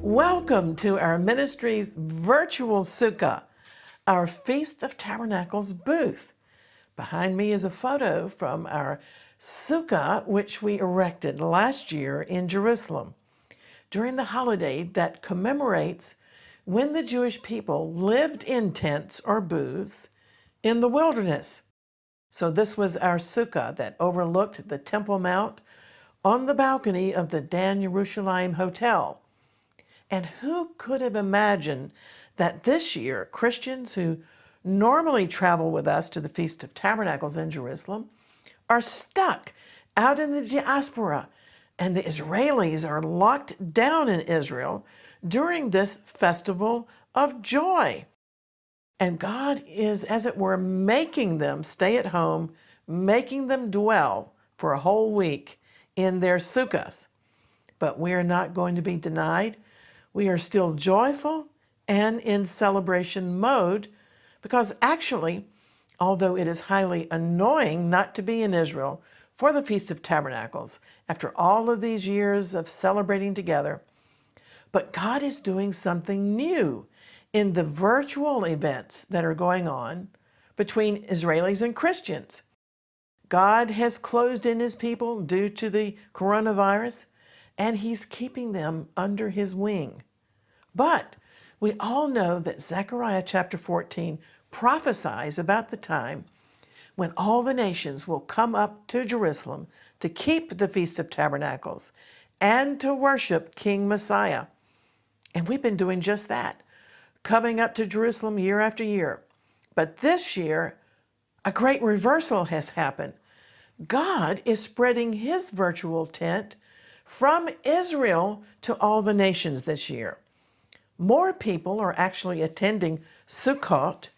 Welcome to our ministry's virtual sukkah, our Feast of Tabernacles booth. Behind me is a photo from our sukkah, which we erected last year in Jerusalem during the holiday that commemorates when the Jewish people lived in tents or booths in the wilderness. So this was our sukkah that overlooked the Temple Mount on the balcony of the Dan Yerushalayim Hotel. And who could have imagined that this year, Christians who normally travel with us to the Feast of Tabernacles in Jerusalem are stuck out in the diaspora, and the Israelis are locked down in Israel during this festival of joy. And God is, as it were, making them stay at home, making them dwell for a whole week in their sukkahs. But we are not going to be denied. We are still joyful and in celebration mode because actually, although it is highly annoying not to be in Israel for the Feast of Tabernacles after all of these years of celebrating together, but God is doing something new in the virtual events that are going on between Israelis and Christians. God has closed in his people due to the coronavirus, and he's keeping them under his wing. But we all know that Zechariah chapter 14 prophesies about the time when all the nations will come up to Jerusalem to keep the Feast of Tabernacles and to worship King Messiah. And we've been doing just that, coming up to Jerusalem year after year. But this year, a great reversal has happened. God is spreading his virtual tent from Israel to all the nations this year. More people are actually attending Sukkot,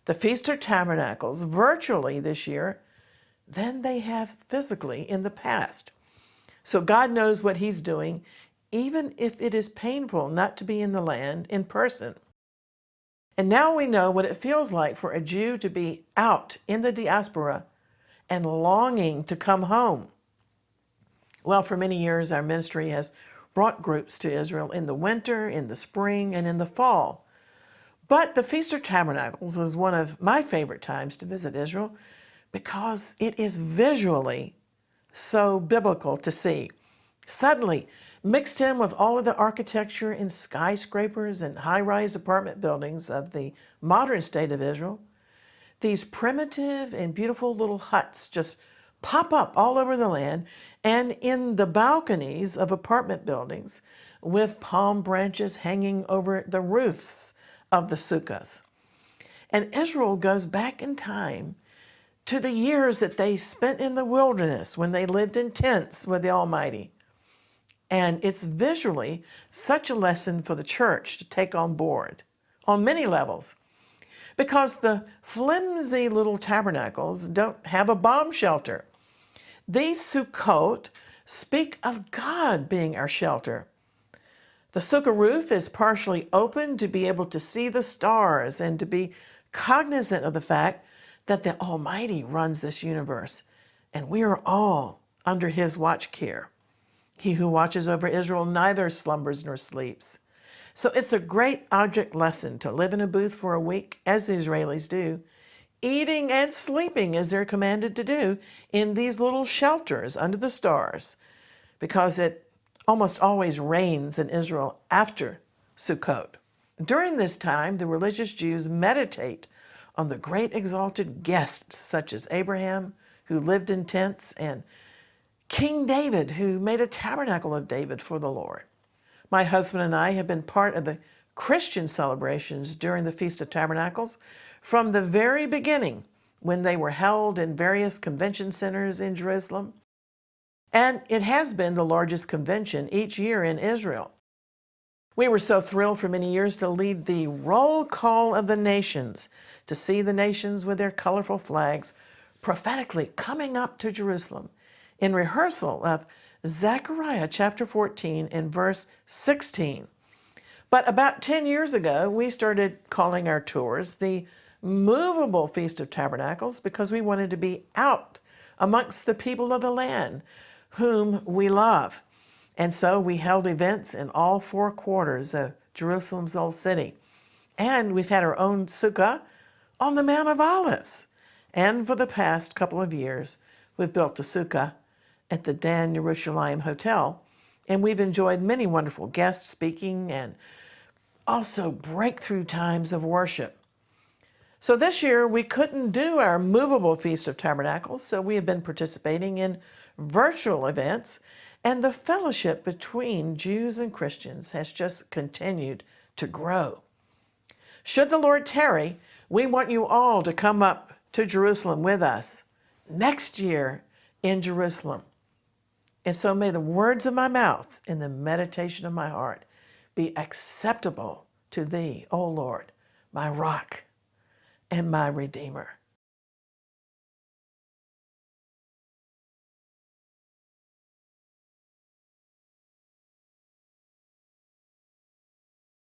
the Feast of Tabernacles, virtually this year than they have physically in the past. So God knows what he's doing, even if it is painful not to be in the land in person. And now we know what it feels like for a Jew to be out in the diaspora and longing to come home. Well, for many years, our ministry has brought groups to Israel in the winter, in the spring, and in the fall. But the Feast of Tabernacles was one of my favorite times to visit Israel because it is visually so biblical to see. Suddenly, mixed in with all of the architecture in skyscrapers and high-rise apartment buildings of the modern state of Israel, these primitive and beautiful little huts just pop up all over the land and in the balconies of apartment buildings with palm branches hanging over the roofs of the sukkahs. And Israel goes back in time to the years that they spent in the wilderness when they lived in tents with the Almighty. And it's visually such a lesson for the church to take on board on many levels, because the flimsy little tabernacles don't have a bomb shelter. These Sukkot speak of God being our shelter. The sukkah roof is partially open to be able to see the stars and to be cognizant of the fact that the Almighty runs this universe, and we are all under his watch care. He who watches over Israel neither slumbers nor sleeps. So it's a great object lesson to live in a booth for a week, as the Israelis do, eating and sleeping as they're commanded to do in these little shelters under the stars, because it almost always rains in Israel after Sukkot. During this time, the religious Jews meditate on the great exalted guests such as Abraham, who lived in tents, and King David, who made a tabernacle of David for the Lord. My husband and I have been part of the Christian celebrations during the Feast of Tabernacles from the very beginning, when they were held in various convention centers in Jerusalem. And it has been the largest convention each year in Israel. We were so thrilled for many years to lead the roll call of the nations, to see the nations with their colorful flags prophetically coming up to Jerusalem in rehearsal of Zechariah chapter 14 and verse 16. But about 10 years ago, we started calling our tours the movable Feast of Tabernacles because we wanted to be out amongst the people of the land whom we love. And so we held events in all four quarters of Jerusalem's old city. And we've had our own sukkah on the Mount of Olives. And for the past couple of years, we've built a sukkah at the Dan Yerushalayim Hotel. And we've enjoyed many wonderful guests speaking and also breakthrough times of worship. So this year we couldn't do our movable Feast of Tabernacles, so we have been participating in virtual events, and the fellowship between Jews and Christians has just continued to grow. Should the Lord tarry, we want you all to come up to Jerusalem with us next year in Jerusalem. And so may the words of my mouth and the meditation of my heart be acceptable to thee, O Lord, my rock and my Redeemer.